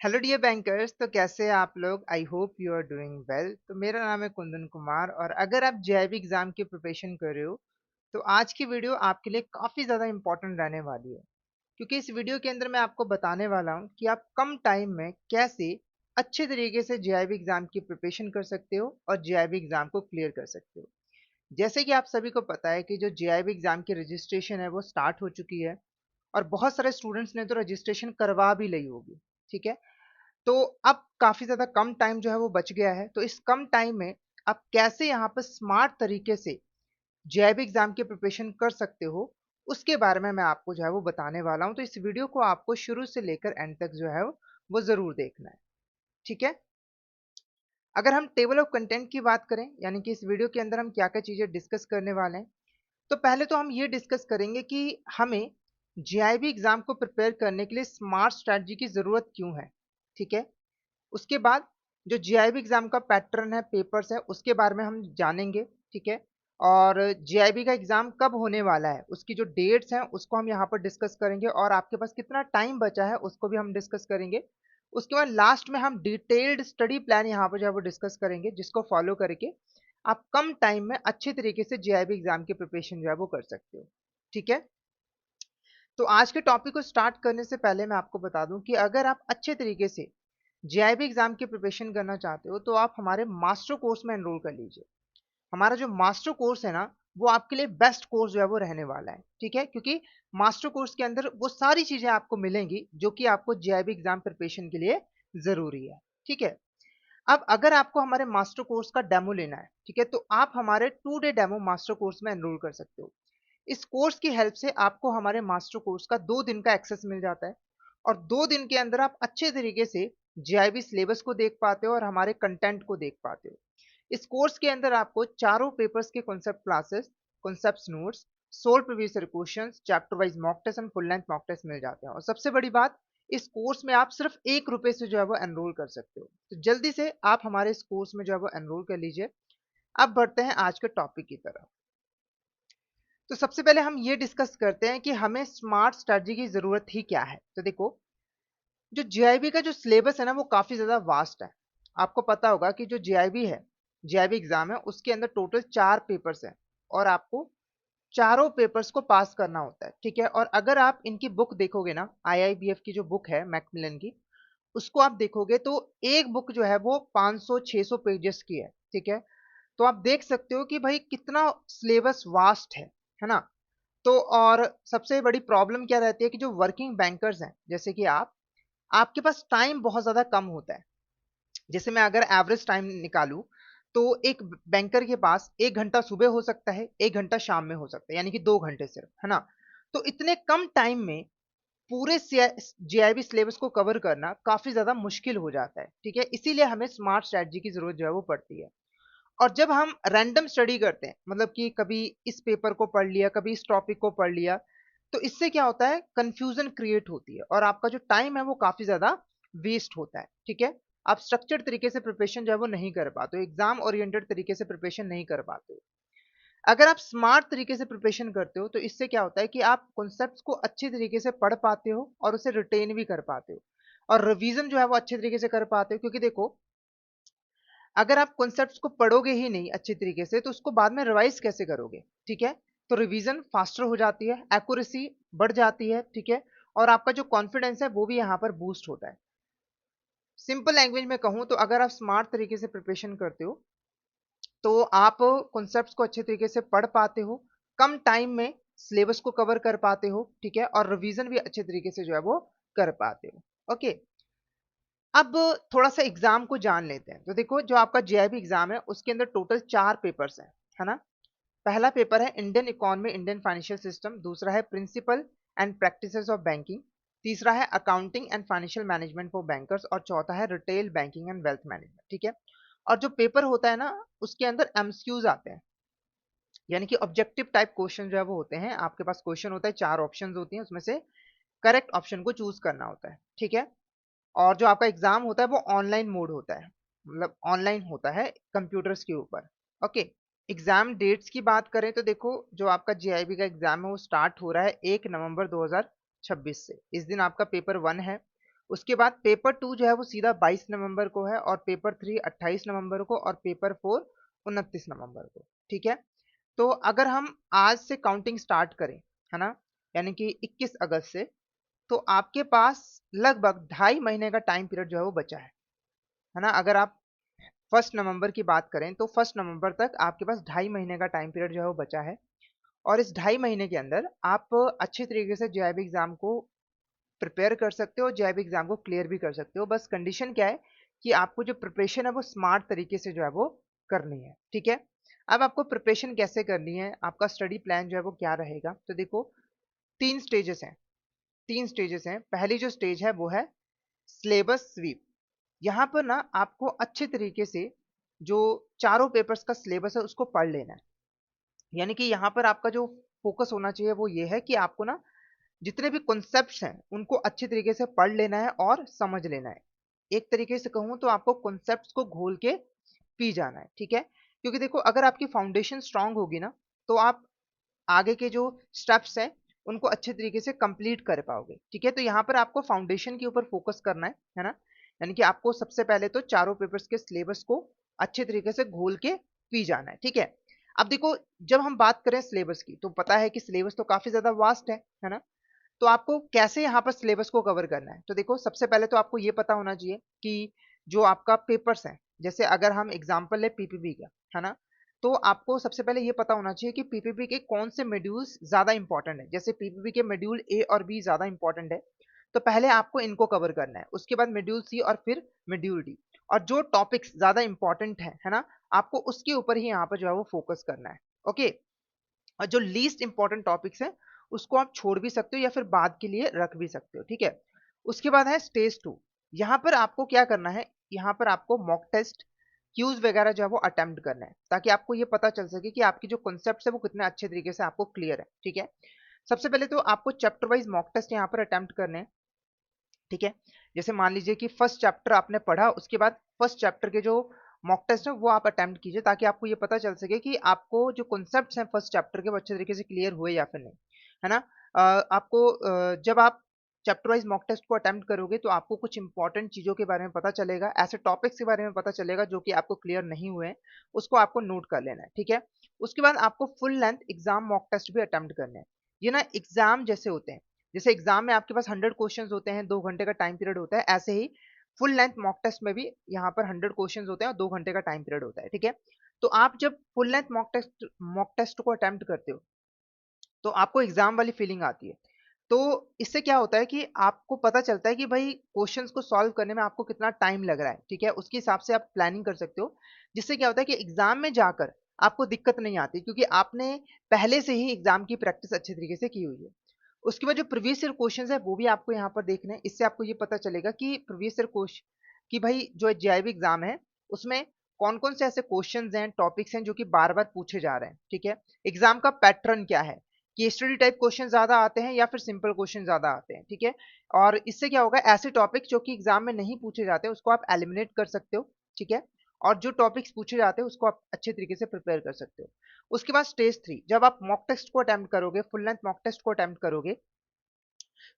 Hello dear bankers. तो कैसे हैं आप लोग? I hope you are doing well. तो मेरा नाम है कुंदन कुमार और अगर आप जेईबी एग्जाम की प्रिपरेशन कर रहे हो तो आज की वीडियो आपके लिए काफ़ी ज़्यादा इंपॉर्टेंट रहने वाली है, क्योंकि इस वीडियो के अंदर मैं आपको बताने वाला हूँ कि आप कम टाइम में कैसे अच्छे तरीके से जेईबी एग्जाम की प्रिपरेशन कर सकते हो और जेईबी एग्जाम को क्लियर कर सकते हो। जैसे कि आप सभी को पता है कि जो जेईबी एग्जाम की रजिस्ट्रेशन है वो स्टार्ट हो चुकी है और बहुत सारे स्टूडेंट्स ने तो रजिस्ट्रेशन करवा भी ली होगी। ठीक है, तो अब काफ़ी ज़्यादा कम टाइम जो है वो बच गया है। तो इस कम टाइम में आप कैसे यहाँ पर स्मार्ट तरीके से जेईबी एग्ज़ाम की प्रिपरेशन कर सकते हो, उसके बारे में मैं आपको जो है वो बताने वाला हूँ। तो इस वीडियो को आपको शुरू से लेकर एंड तक जो है वो ज़रूर देखना है। ठीक है? अगर हम टेबल ऑफ कंटेंट की बात करें, यानी कि इस वीडियो के अंदर हम क्या-क्या चीज़ें डिस्कस करने वाले हैं, तो पहले तो हम ये डिस्कस करेंगे कि हमें जेईबी एग्ज़ाम को प्रिपेयर करने के लिए स्मार्ट स्ट्रैटेजी की ज़रूरत क्यों है? ठीक है? उसके बाद जो जीआईबी एग्जाम का पैटर्न है, पेपर्स है, उसके बारे में हम जानेंगे। ठीक है, और जीआईबी का एग्जाम कब होने वाला है, उसकी जो डेट्स हैं उसको हम यहाँ पर डिस्कस करेंगे और आपके पास कितना टाइम बचा है उसको भी हम डिस्कस करेंगे। उसके बाद लास्ट में हम डिटेल्ड स्टडी प्लान यहाँ पर जो है वो डिस्कस करेंगे, जिसको फॉलो करके आप कम टाइम में अच्छे तरीके से जीआईबी एग्जाम की प्रिपरेशन जो है वो कर सकते हो। ठीक है, तो आज के टॉपिक को स्टार्ट करने से पहले मैं आपको बता दूं कि अगर आप अच्छे तरीके से जेआईबी एग्जाम की प्रिपरेशन करना चाहते हो तो आप हमारे मास्टर कोर्स में एनरोल कर लीजिए। हमारा जो मास्टर कोर्स है ना, वो आपके लिए बेस्ट कोर्स जो है वो रहने वाला है। ठीक है, क्योंकि मास्टर कोर्स के अंदर वो सारी चीजें आपको मिलेंगी जो कि आपको जेआईबी एग्जाम प्रिपरेशन के लिए जरूरी है। ठीक है, अब अगर आपको हमारे मास्टर कोर्स का डेमो लेना है, ठीक है, तो आप हमारे 2 डे डेमो मास्टर कोर्स में एनरोल कर सकते हो। इस कोर्स की हेल्प से आपको हमारे मास्टर कोर्स का 2 दिन का एक्सेस मिल जाता है और 2 दिन के अंदर आप अच्छे तरीके से जीआईबी सिलेबस को देख पाते हो और हमारे कंटेंट को देख पाते हो। इस कोर्स के अंदर आपको चारों पेपर्स के concept classes, concept notes, solve previous year questions, chapter wise mock test and full length mock test मिल जाते हैं। और सबसे बड़ी बात, इस कोर्स में आप सिर्फ ₹1 से जो है वो एनरोल कर सकते हो। तो जल्दी से आप हमारे इस कोर्स में जो है वो एनरोल कर लीजिए। अब बढ़ते हैं आज के टॉपिक की तरफ। तो सबसे पहले हम ये डिस्कस करते हैं कि हमें स्मार्ट स्ट्रेटजी की जरूरत ही क्या है। तो देखो, जो जीआईबी का जो सिलेबस है ना, वो काफी ज्यादा वास्ट है। आपको पता होगा कि जो जीआईबी है, जीआईबी एग्जाम है, उसके अंदर टोटल 4 पेपर्स हैं और आपको चारों पेपर्स को पास करना होता है। ठीक है, और अगर आप इनकी बुक देखोगे ना, आईआईबीएफ की जो बुक है मैकमिलन की, उसको आप देखोगे तो एक बुक जो है वो 500-600 पेजेस की है। ठीक है, तो आप देख सकते हो कि भाई कितना सिलेबस वास्ट है ना। तो और सबसे बड़ी प्रॉब्लम क्या रहती है कि जो वर्किंग बैंकर्स हैं जैसे कि आप, आपके पास टाइम बहुत ज़्यादा कम होता है। जैसे मैं अगर एवरेज टाइम निकालूं तो एक बैंकर के पास 1 घंटा सुबह हो सकता है, 1 घंटा शाम में हो सकता है, यानी कि 2 घंटे सिर्फ, है ना। तो इतने कम टाइम में पूरे जीआईबी सिलेबस को कवर करना काफी ज्यादा मुश्किल हो जाता है। ठीक है, इसीलिए हमें स्मार्ट स्ट्रेटजी की जरूरत जो है वो पड़ती है। और जब हम रैंडम स्टडी करते हैं, मतलब कि कभी इस पेपर को पढ़ लिया, कभी इस टॉपिक को पढ़ लिया, तो इससे क्या होता है, कंफ्यूजन क्रिएट होती है और आपका जो टाइम है वो काफी ज्यादा वेस्ट होता है। ठीक है, आप स्ट्रक्चर्ड तरीके से प्रिपरेशन जो है वो नहीं कर पाते हो, एग्जाम ओरिएंटेड तरीके से प्रिपरेशन नहीं कर पाते हो। अगर आप स्मार्ट तरीके से प्रिपरेशन करते हो तो इससे क्या होता है कि आप कॉन्सेप्ट्स को अच्छे तरीके से पढ़ पाते हो और उसे रिटेन भी कर पाते हो और रिवीजन जो है वो अच्छे तरीके से कर पाते हो। क्योंकि देखो, अगर आप कॉन्सेप्ट्स को पढ़ोगे ही नहीं अच्छे तरीके से तो उसको बाद में रिवाइज कैसे करोगे? ठीक है, तो रिवीजन फास्टर हो जाती है, एक्यूरेसी बढ़ जाती है। ठीक है, और आपका जो कॉन्फिडेंस है वो भी यहाँ पर बूस्ट होता है। सिंपल लैंग्वेज में कहूँ तो अगर आप स्मार्ट तरीके से प्रिपरेशन करते हो तो आप कॉन्सेप्ट्स को अच्छे तरीके से पढ़ पाते हो, कम टाइम में सिलेबस को कवर कर पाते हो। ठीक है, और रिवीजन भी अच्छे तरीके से जो है वो कर पाते हो। ओके, अब थोड़ा सा एग्जाम को जान लेते हैं। तो देखो, जो आपका जेआईबी एग्जाम है उसके अंदर टोटल 4 पेपर्स हैं, है ना। पहला पेपर है Indian economy, Indian financial system. दूसरा है principle and practices of banking. तीसरा है accounting and financial management for bankers और चौथा है retail banking and wealth management. ठीक है, और जो पेपर होता है ना, उसके अंदर एमसीक्यूज आते हैं, यानी कि ऑब्जेक्टिव टाइप क्वेश्चन जो है वो होते हैं। आपके पास क्वेश्चन होता है, 4 ऑप्शन होती हैं, उसमें से करेक्ट ऑप्शन को चूज करना होता है। ठीक है, और जो आपका एग्जाम होता है वो ऑनलाइन मोड होता है, मतलब ऑनलाइन होता है कंप्यूटर्स के ऊपर। ओके, एग्जाम डेट्स की बात करें तो देखो, जो आपका जीआईबी का एग्जाम है वो स्टार्ट हो रहा है 1 नवंबर 2026 से। इस दिन आपका पेपर 1 है उसके बाद पेपर 2 जो है वो सीधा 22 नवंबर को है, और पेपर 3 28 नवंबर को, और पेपर 4 29 नवंबर को। ठीक है, तो अगर हम आज से काउंटिंग स्टार्ट करें, है ना, यानी कि 21 अगस्त से, तो आपके पास लगभग 2.5 महीने का टाइम पीरियड जो है वो बचा है ना। अगर आप 1 नवंबर की बात करें तो 1 नवंबर तक आपके पास 2.5 महीने का टाइम पीरियड जो है वो बचा है, और इस 2.5 महीने के अंदर आप अच्छे तरीके से जेईई एग्जाम को प्रिपेयर कर सकते हो, जेईई एग्जाम को क्लियर भी कर सकते हो। बस कंडीशन क्या है कि आपको जो प्रिपरेशन है वो स्मार्ट तरीके से जो है वो करनी है। ठीक है, अब आपको प्रिपरेशन कैसे करनी है, आपका स्टडी प्लान जो है वो क्या रहेगा, तो देखो तीन स्टेजेस हैं। पहली जो स्टेज है वो है सिलेबस स्वीप। यहाँ पर ना आपको अच्छे तरीके से जो चारों पेपर्स का सिलेबस है उसको पढ़ लेना है। यानी कि यहाँ पर आपका जो फोकस होना चाहिए वो ये है कि आपको ना जितने भी कॉन्सेप्ट्स हैं उनको अच्छे तरीके से पढ़ लेना है और समझ लेना है। एक तरीके से कहूँ तो आपको कॉन्सेप्ट्स को घोल के पी जाना है। ठीक है, क्योंकि देखो अगर आपकी फाउंडेशन स्ट्रांग होगी ना, तो आप आगे के जो स्टेप्स हैं उनको अच्छे तरीके से कंप्लीट कर पाओगे। ठीक है, तो यहाँ पर आपको फाउंडेशन के ऊपर फोकस करना है ना। यानी कि आपको सबसे पहले तो चारों पेपर्स के सिलेबस को अच्छे तरीके से घोल के पी जाना है। ठीक है, अब देखो जब हम बात करें सिलेबस की तो पता है कि सिलेबस तो काफी ज्यादा वास्ट है ना। तो आपको कैसे यहाँ पर सिलेबस को कवर करना है, तो देखो सबसे पहले तो आपको ये पता होना चाहिए कि जो आपका पेपर्स है, जैसे अगर हम एग्जांपल ले पीपीपी का, है ना, तो आपको सबसे पहले ये पता होना चाहिए कि पीपीपी के कौन से मॉड्यूल्स ज्यादा इंपॉर्टेंट है। जैसे पीपीपी के मॉड्यूल ए और बी ज्यादा इंपॉर्टेंट है, तो पहले आपको इनको कवर करना है, उसके बाद मॉड्यूल सी और फिर मॉड्यूल डी। और जो टॉपिक्स ज्यादा इंपॉर्टेंट है ना, आपको उसके ऊपर ही यहाँ पर जो है वो फोकस करना है। ओके, और जो लीस्ट इंपॉर्टेंट टॉपिक्स हैं उसको आप छोड़ भी सकते हो या फिर बाद के लिए रख भी सकते हो। ठीक है, उसके बाद है स्टेज 2। यहाँ पर आपको क्या करना है, यहाँ पर आपको मॉक टेस्ट क्यूज वगैरह जो है वो अटेम्प्ट करना है, ताकि आपको ये पता चल सके कि आपकी जो कॉन्सेप्ट है वो कितने अच्छे तरीके से आपको क्लियर है। ठीक है, सबसे पहले तो आपको चैप्टर वाइज मॉक टेस्ट यहाँ पर अटेम्प्ट करने हैं। ठीक है, जैसे मान लीजिए कि फर्स्ट चैप्टर आपने पढ़ा, उसके बाद फर्स्ट चैप्टर के जो मॉक टेस्ट है वो आप अटेम्प्ट कीजिए, ताकि आपको ये पता चल सके कि आपको जो कॉन्सेप्ट्स हैं फर्स्ट चैप्टर के वो अच्छे तरीके से क्लियर हुए या फिर नहीं, है ना। आपको जब आप चैप्टर वाइज मॉक टेस्ट को अटेम्प्ट करोगे तो आपको कुछ इंपॉर्टेंट चीजों के बारे में पता चलेगा, ऐसे टॉपिक्स के बारे में पता चलेगा जो कि आपको क्लियर नहीं हुए हैं, उसको आपको नोट कर लेना है। ठीक है, उसके बाद आपको full length exam mock test भी अटेम्प्ट करने हैं। ये ना एग्जाम जैसे होते हैं, जैसे एग्जाम में आपके पास 100 क्वेश्चंस होते हैं, 2 घंटे का टाइम पीरियड होता है, ऐसे ही फुल लेंथ मॉक टेस्ट में भी यहाँ पर 100 क्वेश्चंस होते हैं और 2 घंटे का टाइम पीरियड होता है। ठीक है, तो आप जब फुल लेंथ मॉक टेस्ट को अटेम्प्ट करते हो तो आपको एग्जाम वाली फीलिंग आती है। तो इससे क्या होता है कि आपको पता चलता है कि भाई क्वेश्चंस को सॉल्व करने में आपको कितना टाइम लग रहा है। ठीक है, उसके हिसाब से आप प्लानिंग कर सकते हो, जिससे क्या होता है कि एग्जाम में जाकर आपको दिक्कत नहीं आती, क्योंकि आपने पहले से ही एग्जाम की प्रैक्टिस अच्छे तरीके से की हुई है। उसके बाद जो प्रीवियस ईयर क्वेश्चंस है वो भी आपको यहाँ पर देखना है, इससे आपको ये पता चलेगा कि प्रीवियस ईयर क्वेश्चन कि भाई जो जेईई एग्जाम है उसमें कौन कौन से ऐसे क्वेश्चंस हैं, टॉपिक्स हैं जो कि बार बार पूछे जा रहे हैं। ठीक है, एग्जाम का पैटर्न क्या है, कि स्टडी टाइप क्वेश्चन ज्यादा आते हैं या फिर सिंपल क्वेश्चन ज्यादा आते हैं। ठीक है, और इससे क्या होगा, ऐसे टॉपिक्स जो कि एग्जाम में नहीं पूछे जाते उसको आप एलिमिनेट कर सकते हो। ठीक है, और जो टॉपिक्स पूछे जाते हैं उसको आप अच्छे तरीके से प्रिपेयर कर सकते हो। उसके बाद स्टेज 3, जब आप मॉक टेस्ट को अटेम्प्ट करोगे, फुल लेंथ मॉक टेस्ट को अटेम्प्ट करोगे,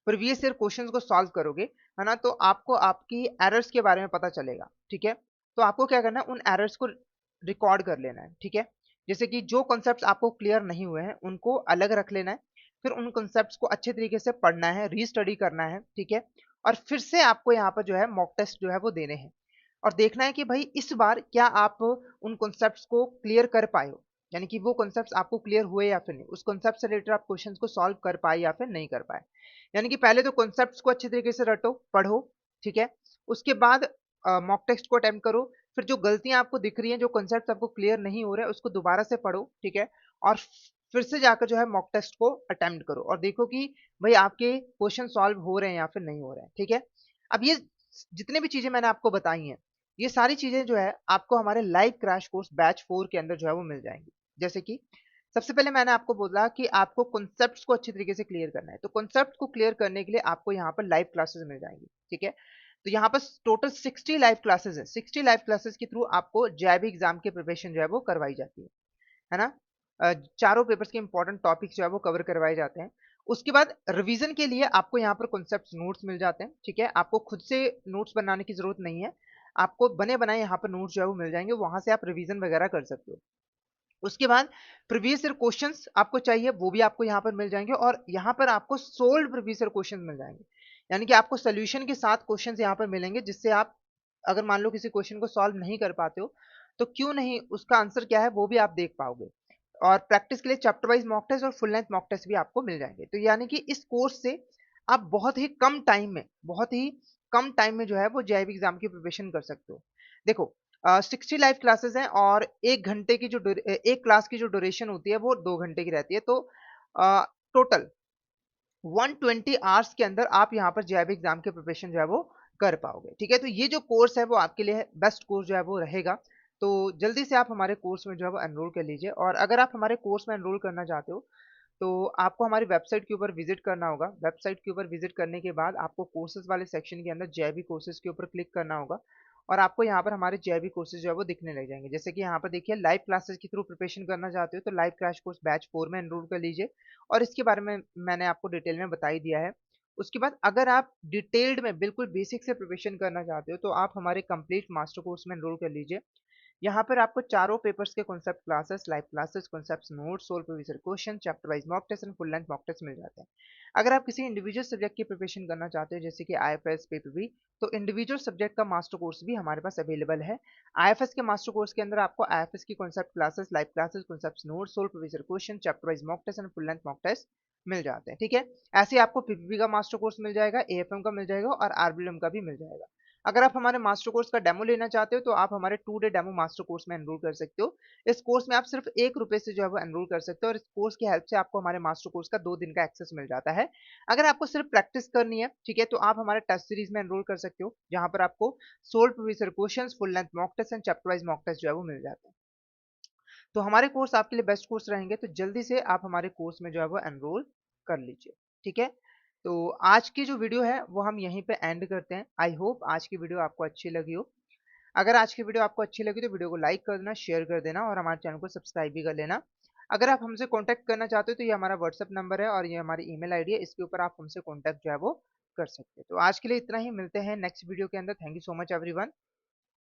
प्रीवियस ईयर क्वेश्चंस को सॉल्व करोगे, है ना, तो आपको आपकी एरर्स के बारे में पता चलेगा। ठीक है, तो आपको क्या करना है, उन एरर्स को रिकॉर्ड कर लेना है। ठीक है, जैसे कि जो कॉन्सेप्ट्स आपको क्लियर नहीं हुए हैं उनको अलग रख लेना है, फिर उन कॉन्सेप्ट्स को अच्छे तरीके से पढ़ना है, रीस्टडी करना है। ठीक है, और फिर से आपको यहाँ पर जो है मॉक टेस्ट जो है वो देने हैं, और देखना है कि भाई इस बार क्या आप उन कॉन्सेप्ट्स को क्लियर कर पाए हो, यानी कि वो कॉन्सेप्ट्स आपको क्लियर हुए या फिर नहीं, उस कॉन्सेप्ट से रिलेटेड आप क्वेश्चंस को सॉल्व कर पाए या फिर नहीं कर पाए। यानी कि पहले तो कॉन्सेप्ट्स को अच्छे तरीके से रटो, पढ़ो। ठीक है, उसके बाद मॉक टेस्ट को अटेम्प्ट करो, फिर जो गलतियां आपको दिख रही हैं, जो कॉन्सेप्ट्स आपको क्लियर नहीं हो रहे हैं उसको दोबारा से पढ़ो। ठीक है, और फिर से जाकर जो है मॉक टेस्ट को अटेम्प्ट करो और देखो कि भाई आपके क्वेश्चन सॉल्व हो रहे हैं या फिर नहीं हो रहे हैं। ठीक है, अब ये जितने भी चीजें मैंने आपको बताई हैं, ये सारी चीजें जो है आपको हमारे लाइव क्रैश कोर्स बैच 4 के अंदर जो है वो मिल जाएंगी। जैसे कि सबसे पहले मैंने आपको बोला कि आपको कॉन्सेप्ट्स को अच्छे तरीके से क्लियर करना है, तो कॉन्सेप्ट को क्लियर करने के लिए आपको यहाँ पर लाइव क्लासेस मिल जाएंगी। ठीक है, तो यहाँ पर टोटल 60 लाइव क्लासेस है, 60 लाइव क्लासेस के थ्रू आपको जेईई एग्जाम की प्रिपरेशन जो है वो करवाई जाती है ना। चारों पेपर्स के इंपॉर्टेंट टॉपिक्स जो है वो कवर करवाए जाते हैं, उसके बाद रिवीजन के लिए आपको यहाँ पर कॉन्सेप्ट नोट्स मिल जाते हैं, ठीक है। आपको खुद से नोट्स बनाने की जरूरत नहीं है, आपको बने बनाए यहाँ पर नोट्स जो है वो मिल जाएंगे, वहां से आप रिवीजन वगैरह कर सकते हो। उसके बाद प्रीवियस ईयर क्वेश्चंस आपको चाहिए, वो भी आपको यहाँ पर मिल जाएंगे, और यहाँ पर आपको सोल्व प्रीवियस ईयर क्वेश्चंस मिल जाएंगे, यानी कि आपको सोल्यूशन के साथ क्वेश्चंस यहाँ पर मिलेंगे, जिससे आप अगर मान लो किसी क्वेश्चन को सॉल्व नहीं कर पाते हो, तो क्यों नहीं, उसका आंसर क्या है वो भी आप देख पाओगे। और प्रैक्टिस के लिए चैप्टर वाइज मॉक टेस्ट और फुल लेंथ मॉक टेस्ट भी आपको मिल जाएंगे। तो यानी कि इस कोर्स से आप बहुत ही कम टाइम में जो है वो जेईई एग्जाम की प्रिपरेशन कर सकते हो। देखो 60 लाइव क्लासेस हैं, और एक क्लास की जो ड्यूरेशन होती है वो 2 घंटे की रहती है। तो टोटल 120 आवर्स के अंदर आप यहाँ पर जेईई एग्जाम के प्रिपरेशन जो है वो कर पाओगे, ठीक है। तो ये जो कोर्स है वो आपके लिए बेस्ट कोर्स जो है वो रहेगा। तो जल्दी से आप हमारे कोर्स में जो है वो एनरोल कर लीजिए, और अगर आप हमारे कोर्स में एनरोल करना चाहते हो तो आपको हमारी वेबसाइट के ऊपर विजिट करना होगा। वेबसाइट के ऊपर विजिट करने के बाद आपको कोर्सेज वाले सेक्शन के अंदर जेईई कोर्सेज के ऊपर क्लिक करना होगा, और आपको यहाँ पर हमारे जेईई कोर्सेज जो है वो दिखने लग जाएंगे। जैसे कि यहाँ पर देखिए, लाइव क्लासेस के थ्रू प्रिपरेशन करना चाहते हो तो लाइव क्रैश कोर्स बैच 4 में एनरोल कर लीजिए, और इसके बारे में मैंने आपको डिटेल में बता ही दिया है। उसके बाद अगर आप डिटेल्ड में बिल्कुल बेसिक से प्रिपरेशन करना चाहते हो तो आप हमारे कंप्लीट मास्टर कोर्स में एनरोल कर लीजिए। यहाँ पर आपको चारों पेपर्स के concept classes, live classes, concept notes, solve previous question, chapter wise mock test and full length mock test मिल जाते हैं। अगर आप किसी इंडिविजुअल सब्जेक्ट की प्रिपरेशन करना चाहते हो, जैसे कि आईएफएस, पीपीबी, तो इंडिविजुअल सब्जेक्ट का मास्टर कोर्स भी हमारे पास अवेलेबल है। आईएफएस के मास्टर कोर्स के अंदर आपको आईएफएस की concept classes, live classes, concept notes, solve previous question, chapter wise mock test and full length mock test मिल जाते हैं, ठीक है। ऐसे ही आपको पीपीबी का मास्टर कोर्स मिल जाएगा, एएफएम का मिल जाएगा, और आरबीएलएम का भी मिल जाएगा। अगर आप हमारे मास्टर कोर्स का डेमो लेना चाहते हो तो आप हमारे 2 डे डेमो मास्टर कोर्स में एनरोल कर सकते हो। इस कोर्स में आप सिर्फ ₹1 से जो है वो एनरोल कर सकते हो, और इस कोर्स की हेल्प से आपको हमारे मास्टर कोर्स का 2 दिन का एक्सेस मिल जाता है। अगर आपको सिर्फ प्रैक्टिस करनी है, ठीक है, तो आप हमारे टेस्ट सीरीज में एनरोल कर सकते हो, जहां पर आपको solve previous questions, full length mock test and chapter wise mock test जो है वो मिल जाते हैं। तो हमारे कोर्स आपके लिए बेस्ट कोर्स रहेंगे, तो जल्दी से आप हमारे कोर्स में जो है वो एनरोल कर लीजिए, ठीक है। तो आज की जो वीडियो है वो हम यहीं पे एंड करते हैं। आई होप आज की वीडियो आपको अच्छी लगी हो। अगर आज की वीडियो आपको अच्छी लगी तो वीडियो को लाइक कर देना, शेयर कर देना, और हमारे चैनल को सब्सक्राइब भी कर लेना। अगर आप हमसे कांटेक्ट करना चाहते हो तो ये हमारा व्हाट्सएप नंबर है, और ये हमारी ईमेल आईडी है, इसके ऊपर आप हमसे कांटेक्ट जो है वो कर सकते हो। तो आज के लिए इतना ही, मिलते हैं नेक्स्ट वीडियो के अंदर। Thank you so much everyone.